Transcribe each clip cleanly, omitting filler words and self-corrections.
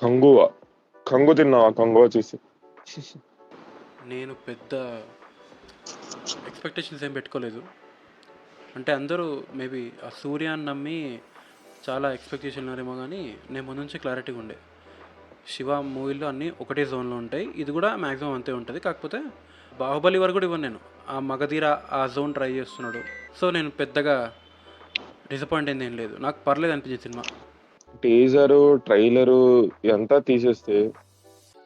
కంగువ. కంగు తిన్నావా? కంగువ చూసి. నేను పెద్ద ఎక్స్పెక్టేషన్స్ ఏం పెట్టుకోలేదు. అంటే అందరూ మేబీ ఆ సూర్యాన్ని నమ్మి చాలా ఎక్స్పెక్టేషన్ ఉన్నారేమో, కానీ నేను ముందు నుంచి క్లారిటీగా ఉండే శివ మూవీలో అన్నీ ఒకటే జోన్లో ఉంటాయి, ఇది కూడా మ్యాక్సిమం అంతే ఉంటుంది. కాకపోతే బాహుబలి వరకు కూడా ఇవ్వను నేను, ఆ మగధీర ఆ జోన్ ట్రై చేస్తున్నాడు. సో నేను పెద్దగా డిసప్పాయింట్ అయింది ఏం లేదు, నాకు పర్లేదు అనిపించింది సినిమా. టీజరు, ట్రైలరు ఇదంతా తీసేస్తే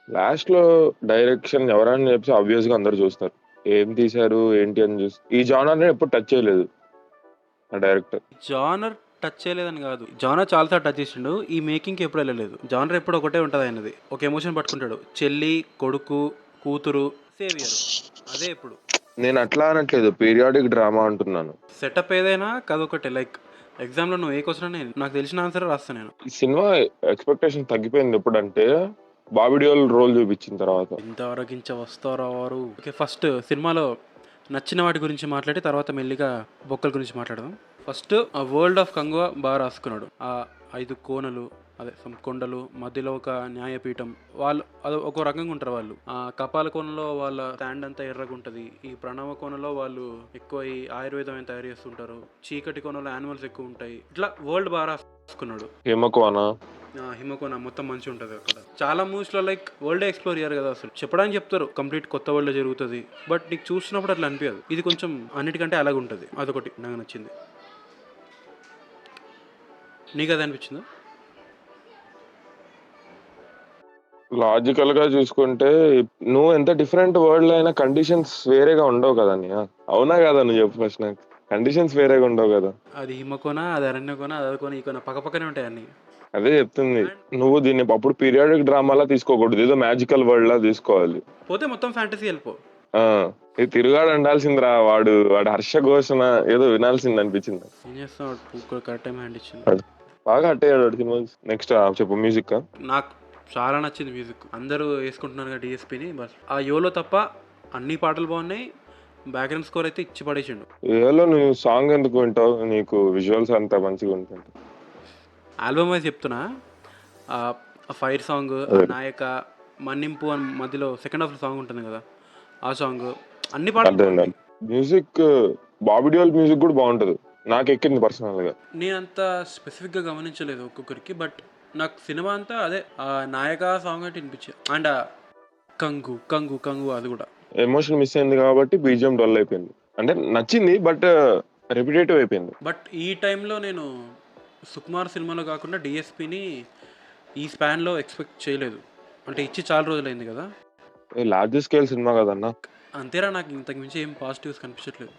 లాస్ట్‌లో డైరెక్షన్ ఎవరని చెప్పి ఆబ్వియస్‌గా అందరూ చూస్తారు. ఏం తీశారు ఏంటి అని చూసి ఈ జానర్‌ని ఎప్పుడు టచ్ చేయలేదు ఆ డైరెక్టర్. జానర్ టచ్ చేయలేదని కాదు, జానర్ చాలాసార్లు టచ్ చేసిండు, ఈ మేకింగ్కి ఎప్పుడు వెళ్ళలేదు. జానర్ ఎప్పుడు ఒకటే ఉంటుంది ఆయనది, ఒక ఎమోషన్ పట్టుకుంటాడు, చెల్లి, కొడుకు, కూతురు, సేవియర్, అదే ఎప్పుడు. నేను అట్లా అనట్లేదు, పీరియాడిక్ డ్రామా అంటున్నాను. సెటప్ ఏదైనా కదొకటే. లైక్ ఎగ్జామ్లో నువ్వు ఏ క్వశ్చన్ అని నాకు తెలిసిన ఆన్సర్ రాస్తాను నేను. ఈ సినిమా ఎక్స్‌పెక్టేషన్ తగ్గిపోయింది ఎప్పుడంటే బాబీ డియోల్ రోల్ చూపించిన తర్వాత. ఇంతవరకించ వస్తారా వారు. ఓకే, ఫస్ట్ సినిమాలో నచ్చిన వాటి గురించి మాట్లాడి తర్వాత మెల్లిగా బొక్కల గురించి మాట్లాడదాం. ఫస్ట్ ఆ వరల్డ్ ఆఫ్ కంగువా బాగా రాసుకున్నాడు. ఆ 5 కోనలు, అదే సమ్ కొండలు, మధ్యలో ఒక న్యాయపీఠం, వాళ్ళు అది ఒక రకంగా ఉంటారు. వాళ్ళు ఆ కపాల కోనలో వాళ్ళ స్టాండ్ అంతా ఎర్రగా ఉంటుంది, ఈ ప్రణవ కోనలో వాళ్ళు ఎక్కువ ఈ ఆయుర్వేదం తయారు చేస్తుంటారు, చీకటి కోనలో యానిమల్స్ ఎక్కువ ఉంటాయి. ఇట్లా వరల్డ్ బాగా రాసుకున్నాడు. హిమకోన హిమకోన మొత్తం మంచిగా ఉంటుంది అక్కడ. చాలా మూవీస్లో లైక్ వరల్డ్ ఎక్స్ప్లోర్ అయ్యారు కదా, అసలు చెప్పడానికి చెప్తారు కంప్లీట్ కొత్త వరల్డ్ జరుగుతుంది, బట్ నీకు చూసినప్పుడు అట్లా అనిపించదు. ఇది కొంచెం అన్నిటికంటే అలాగ ఉంటుంది, అదొకటి నాకు నచ్చింది. నీకు అది అనిపించిందా? లాజికల్ గా చూసుకుంటే నువ్వు ఎంత డిఫరెంట్ వరల్డ్ అయినా కండిషన్స్ వేరేగా ఉండవు కదా అన్నయ్య. అవునా కదా? నువ్వు చెప్పు ఫస్ట్. నాకు కండిషన్స్ వేరేగా ఉండవు కదా. అది హిమకోన, అది అరణ్యకోన, అది అదొక ఈ కొన పక్కపక్కనే ఉంటాయి అన్ని. అదే చెప్తుంది. నువ్వు దీన్ని అప్పుడు పీరియాడిక్ డ్రామాలా తీసుకోకూడదు, ఏదో మ్యాజికల్ వరల్డ్ లా తీసుకోవాలి. పోతే మొత్తం ఫ్యాంటసీ వెళ్ళిపో. ఆ ఇది తిరుగాడు ఉండాల్సిందిరా, వాడు వాడు హర్ష ఘోషణ ఏదో వినాల్సింది అనిపించింది. ఏం చేస్తావు, కరెక్ట్ టైం హ్యాండ్ ఇచ్చింది. వాడు బాగా అట్టయ్యాడు వాడు సినిమా. నెక్స్ట్ చెప్పు మ్యూజిక్. నాకు చాలా నచ్చింది మ్యూజిక్. అందరూ వేసుకుంటున్నారు కదా డిఎస్పీని, బస్ ఆ యోలో తప్ప అన్ని పాటలు బాగున్నాయి. బ్యాక్గ్రౌండ్ స్కోర్ అయితే ఇచ్చి పడేసిండు. ఏలో నువ్వు సాంగ్ ఎందుకు వింటావు? నీకు విజువల్స్ అంతా మంచిగా ఉంటుంది. ఆల్బమ్ వైజ్ చెప్తున్నా, ఆ ఫైర్ సాంగ్, నాయక, మన్నింపు అని మధ్యలో సెకండ్ హాఫ్ సాంగ్ ఉంటుంది కదా, ఆ సాంగ్, అన్ని పాటలు. మ్యూజిక్ బాబీ డియోల్ మ్యూజిక్ కూడా బాగుంటది, నాకు ఎక్కింది పర్సనల్ గా. నేనంత స్పెసిఫిక్గా గమనించలేదు ఒక్కొక్కరికి, బట్ నాకు సినిమా అంతా అదే ఆ నాయక సాంగ్ అంటే వినిపించింది. అండ్ కంగు కంగు కంగు అది కూడా ఎమోషన్ మిస్ అయింది కాబట్టి బీజిఎం డల్ అయిపోయింది. అంటే నచ్చింది బట్ రిపిటేటివ్ అయిపోయింది. బట్ ఈ టైంలో నేను సుకుమార్ సినిమాలో కాకుండా డిఎస్పీని ఈ స్పాన్లో ఎక్స్పెక్ట్ చేయలేదు. అంటే ఇచ్చి చాలా రోజులైంది కదా, లార్జ్ స్కేల్ సినిమా కదన్నా. అంతేరా, నాకు ఇంతకు మించి ఏం పాజిటివ్స్ కనిపించట్లేదు.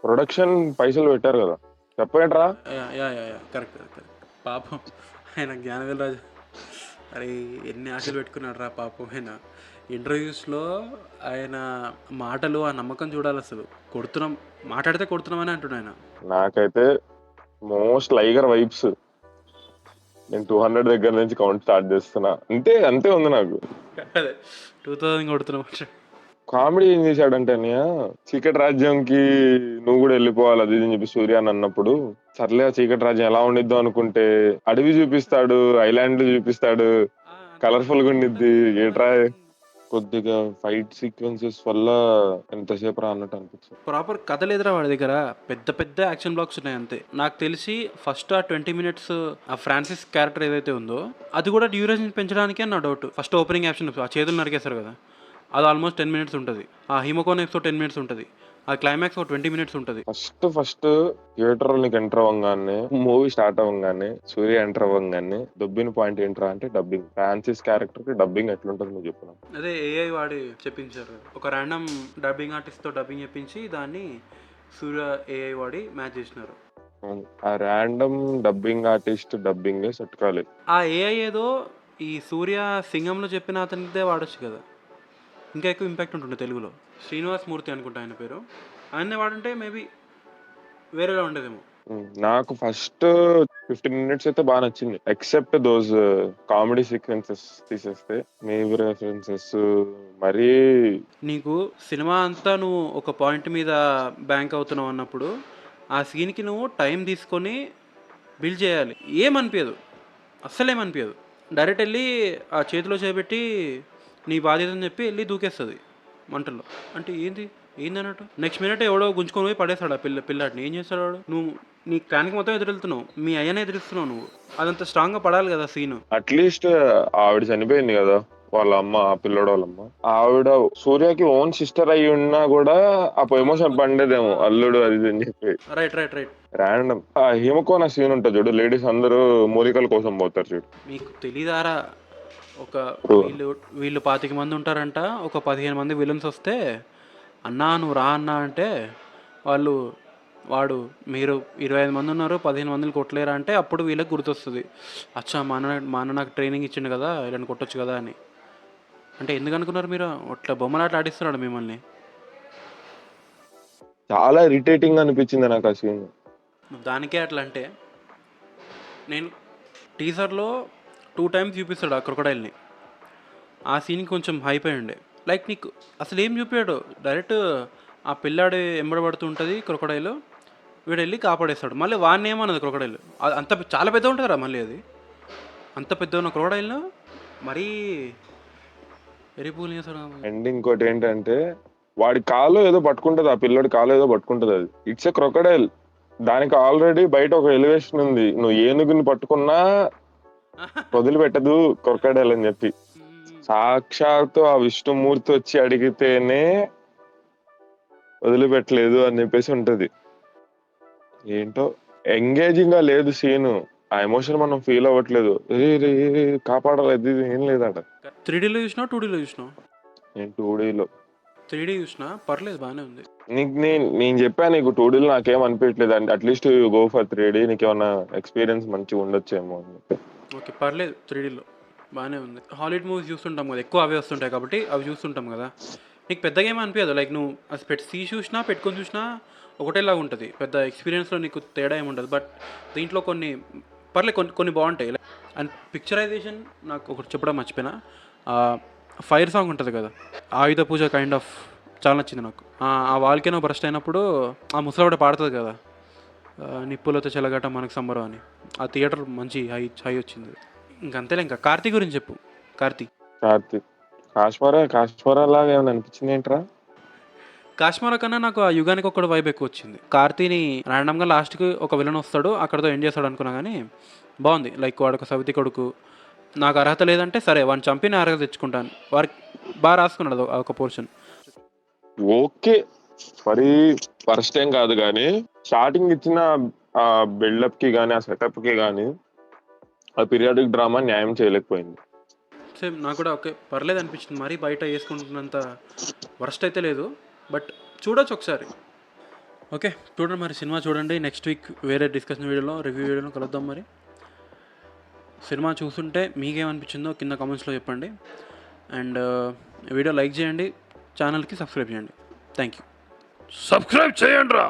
ప్రొడక్షన్ పైసలు పెట్టారు కదా, చెప్పేట్రా. Yeah yeah yeah yeah, correct correct. పాపం ఆయన జ్ఞానవేల్ రాజు, అరే ఎన్ని ఆశలు పెట్టుకున్నాడు రా పాపం. ఆయన ఇంటర్వ్యూస్లో ఆయన మాటలు, ఆ నమ్మకం చూడాలి. అసలు కొడుతున్నాం, మాట్లాడితే కొడుతున్నామని అంటున్నాడు ఆయన. నాకైతే మోస్ట్ లైగర్ వైబ్స్. నేను 200 దగ్గర నుంచి కౌంట్ స్టార్ట్ చేస్తున్నా, అంతే అంతే ఉంది నాకు. అదే 2000 కొడుతున్నాం. కామెడీ ఏం చేశాడంటే అన్నయ్య, చీకటి రాజ్యంకి నువ్వు కూడా వెళ్ళిపోవాలి అది ఇది అని చెప్పి సూర్య అని అన్నప్పుడు, సర్లే ఆ చీకటి రాజ్యం ఎలా ఉండిద్దాం అనుకుంటే అడవి చూపిస్తాడు, ఐలాండ్ చూపిస్తాడు, కలర్ఫుల్ గా ఉండిద్ది. ఏట్రా కొద్దిగా ఫైట్ సీక్వెన్సెస్ వల్ల ఎంతసేపు రా అన్నట్టు అనిపించింది. ప్రాపర్ కథ లేదురా వాడి దగ్గర, పెద్ద పెద్ద యాక్షన్ బ్లాక్స్ ఉన్నాయి అంతే. నాకు తెలిసి ఫస్ట్ ఆ 20 minutes ఆ ఫ్రాన్సిస్ క్యారెక్టర్ ఏదైతే ఉందో అది కూడా డ్యూరేషన్ పెంచడానికే నా డౌట్. ఫస్ట్ ఓపెనింగ్ యాక్షన్ ఆ చేతులు నరికేస్తారు కదా, అది ఆల్మోస్ట్ 10 minutes ఉంటుంది. ఆ హిమకోన్ ఎపిసోడ్ 10 minutes ఉంటుంది. ఆ క్లైమాక్స్ ఒక 20 minutes ఉంటుంది. ఫస్ట్ థియేటర్ నీకు ఎంటర్ అవ్వగానే, మూవీ స్టార్ట్ అవ్వగానే, సూర్య ఎంటర్ అవ్వగానే దొబ్బిన పాయింట్ ఏంట్రా అంటే డబ్బింగ్. ఫ్రాన్సిస్ క్యారెక్టర్ కి డబ్బింగ్ ఎట్లుంటుంది నువ్వు చెప్పిన. అదే ఏఐ వాడి చెప్పించారు, ఒక ర్యాండమ్ డబ్బింగ్ ఆర్టిస్ట్తో డబ్బింగ్ చెప్పించి దాన్ని సూర్య ఏఐ వాడి మ్యాచ్ చేసినారు. ఆ random dubbing artist dubbing set కాలేదు. ఆ ఏఐ ఏదో ఈ సూర్య సింగంలో చెప్పిన అతనిదే వాడచ్చు కదా, ఇంకా ఎక్కువ ఇంపాక్ట్ ఉంటుంది తెలుగులో. శ్రీనివాస్ మూర్తి అనుకుంటా ఆయన పేరు, ఆయన్నే వాడుంటే మేబీ వేరేలా ఉండేదేమో. నాకు ఫస్ట్ 15 minutes అయితే బాగా నచ్చింది, ఎక్సెప్ట్ దోస్ కామెడీ సీక్వెన్సెస్ తీసేస్తే. మేబీ రెఫరెన్సెస్ మరీ. నీకు సినిమా అంతా నువ్వు ఒక పాయింట్ మీద బ్యాంక్ అవుతున్నావు అన్నప్పుడు ఆ సీన్కి నువ్వు టైం తీసుకొని బిల్డ్ చేయాలి. ఏమనిపించదు, అస్సలేమనిపించదు. డైరెక్ట్ వెళ్ళి ఆ చేతిలో చేపెట్టి నీ బాధ్యత అని చెప్పి వెళ్ళి దూకేస్తుంది మంటల్లో. అంటే ఏందన్నట్టు నెక్స్ట్ మినిట్ ఎవడో గుంజుకొని పోయి పడేస్తాడు ఆ పిల్లాడిని. ఏం చేస్తాడు వాడు? నువ్వు నీ ప్లాన్కి మొత్తం ఎదురెళ్తున్నావు, మీ అయ్యనే ఎదురిస్తున్నావు నువ్వు. అదంత స్ట్రాంగ్గా పడాలి కదా సీను. అట్లీస్ట్ ఆవిడ చనిపోయింది కదా, వాళ్ళ అమ్మ, ఆ పిల్లడు వాళ్ళమ్మ. ఆవిడ సూర్యకి ఓన్ సిస్టర్ అయి ఉన్నా కూడా ఆ ఎమోషన్ పండేదేమో, అల్లుడు అది ఇది అని చెప్పి. Right right right. ర్యాండమ్. ఆ హిమకోన సీన్ ఉంటుంది చూడు, లేడీస్ అందరూ మూలికల కోసం పోతారు చూడు. మీకు తెలీదారా? ఒక ఓ. వీళ్ళు 25 మంది ఉంటారంట. ఒక 15 మంది విలన్స్ వస్తే అన్నా నువ్వు రా అన్నా అంటే వాడు మీరు 25 మంది ఉన్నారు, 15 మందిని కొట్టలేరా అంటే అప్పుడు వీళ్ళకి గుర్తొస్తుంది, అచ్చా మా అన్న నాకు ట్రైనింగ్ ఇచ్చిండు కదా, ఇలా కొట్టొచ్చు కదా అని. అంటే ఎందుకు అనుకున్నారు మీరు? అట్లా బొమ్మలాట ఆడిస్తున్నాడు మిమ్మల్ని. చాలా ఇరిటేటింగ్ అనిపించింది నాకు ఆ సీన్. దానికే అట్లా అంటే, నేను టీజర్లో 2 times చూపిస్తాడు ఆ క్రొకడైల్ని. ఆ సీన్కి కొంచెం హైప్ అయి ఉండే. లైక్ నీకు అసలు ఏం చూపాడు, డైరెక్ట్ ఆ పిల్లాడి ఎంబడబడుతుంటుంది క్రొకడైల్, వీడు వెళ్ళి కాపాడేస్తాడు. మళ్ళీ వాడిని ఏమన్నది క్రొకడైల్, అంత చాలా పెద్ద ఉంటుందిరా మళ్ళీ అది. అంత పెద్ద ఉన్న క్రొకడైల్ను మరీ ఎరిపూలు చేస్తాడు. అండ్ ఇంకోటి ఏంటంటే, వాడి కాలు ఏదో పట్టుకుంటది, ఆ పిల్లడి కాలు ఏదో పట్టుకుంటది. అది ఇట్స్ ఎ క్రొకడైల్. దానికి ఆల్రెడీ బయట ఒక ఎలివేషన్ ఉంది, నువ్వు ఏనుగుని పట్టుకున్నా వదిలిపెట్టదు క్రొకడైల్ అని చెప్పి. సాక్షాత్తు ఆ విష్ణుమూర్తి వచ్చి అడిగితేనే వదిలిపెట్టలేదు అని చెప్పేసి ఉంటది. ఏంటో ఎంగేజింగ్ గా లేదు సీను. ఆ ఎమోషన్ మనం ఫీల్ అవ్వట్లేదు. కాపాడాలి అది ఇది ఏం లేదట. 3Dలో చూసినా 2Dలో చూసినా? నేను 2Dలో 3D చూసినా పర్లేదు, బాగానే ఉంది. నేను చెప్పాను నీకు 2Dలో నాకేం అనిపించలేదు అంటే, అట్లీస్ట్ గో ఫర్ 3D, నీకేమన్నా ఎక్స్పీరియన్స్ మంచిగా ఉండొచ్చేమో అని చెప్పి. ఓకే పర్లేదు, 3Dలో బాగానే ఉంది. హాలీవుడ్ మూవీస్ చూస్తుంటాం కదా, ఎక్కువ అవే వస్తుంటాయి కాబట్టి అవి చూస్తుంటాం కదా, నీకు పెద్దగా ఏమీ అనిపించదు. లైక్ నువ్వు అది చూసినా పెట్టుకొని చూసినా ఒకటేలాగా ఉంటుంది, పెద్ద ఎక్స్పీరియన్స్లో నీకు తేడా ఏమి ఉండదు. బట్ దీంట్లో కొన్ని కొన్ని బాగుంటాయి. అండ్ పిక్చరైజేషన్ నాకు ఒకటి చెప్పడం మర్చిపోయినా, ఫైర్ సాంగ్ ఉంటుంది కదా, ఆయుధ పూజ కైండ్ ఆఫ్ చాలా నచ్చింది నాకు. ఆ వాల్కెనో బ్రస్ట్ అయినప్పుడు ఆ ముసలావిడ పాడుతుంది కదా, నిప్పులతో చెలగట మనకు సంబరం అని. ఆ థియేటర్ మంచి హై వచ్చింది. ఇంకంతేలే. ఇంకా కార్తీ గురించి చెప్పు. కార్తీక్ కాశ్మీరా లాగా ఏమైనా అనిపించింది ఏంట్రా? కాశ్మీర కన్నా నాకు ఆ యుగానికి ఒకటి వైబ్ ఎక్కువ వచ్చింది. కార్తీని ర్యాండమ్గా లాస్ట్కి ఒక విలన్ వస్తాడు, అక్కడతో ఎండ్ చేస్తాడు అనుకున్నా కానీ బాగుంది. లైక్ వాడు ఒక సవితి కొడుకు, నాకు అర్హత లేదంటే సరే వాడిని చంపి నేను అర్హత తెచ్చుకుంటాను, వారికి బాగా రాసుకున్నాడు ఒక పోర్షన్. ఓకే, మరి ఫస్ట్ టైం కాదు కానీ స్టార్టింగ్ ఇచ్చిన ఆ బిల్డప్ కి కానీ, ఆ సెటప్ కి కానీ ఆ పీరియాడిక్ డ్రామా న్యాయం చేయలేకపోయింది. సేమ్ నాకు కూడా ఓకే పర్లేదు అనిపించింది. మరీ బయట వేసుకుంటున్నంత వర్స్ట్ అయితే లేదు, బట్ చూడొచ్చు ఒకసారి. ఓకే చూడండి మరి, సినిమా చూడండి. నెక్స్ట్ వీక్ వేరే డిస్కషన్ వీడియోలో, రివ్యూ వీడియోలో కలుద్దాం. మరి సినిమా చూస్తుంటే మీకేమనిపించిందో కింద కామెంట్స్లో చెప్పండి. అండ్ వీడియో లైక్ చేయండి, ఛానల్కి సబ్స్క్రైబ్ చేయండి. Thank you. సబ్స్క్రైబ్ చేయండి రా.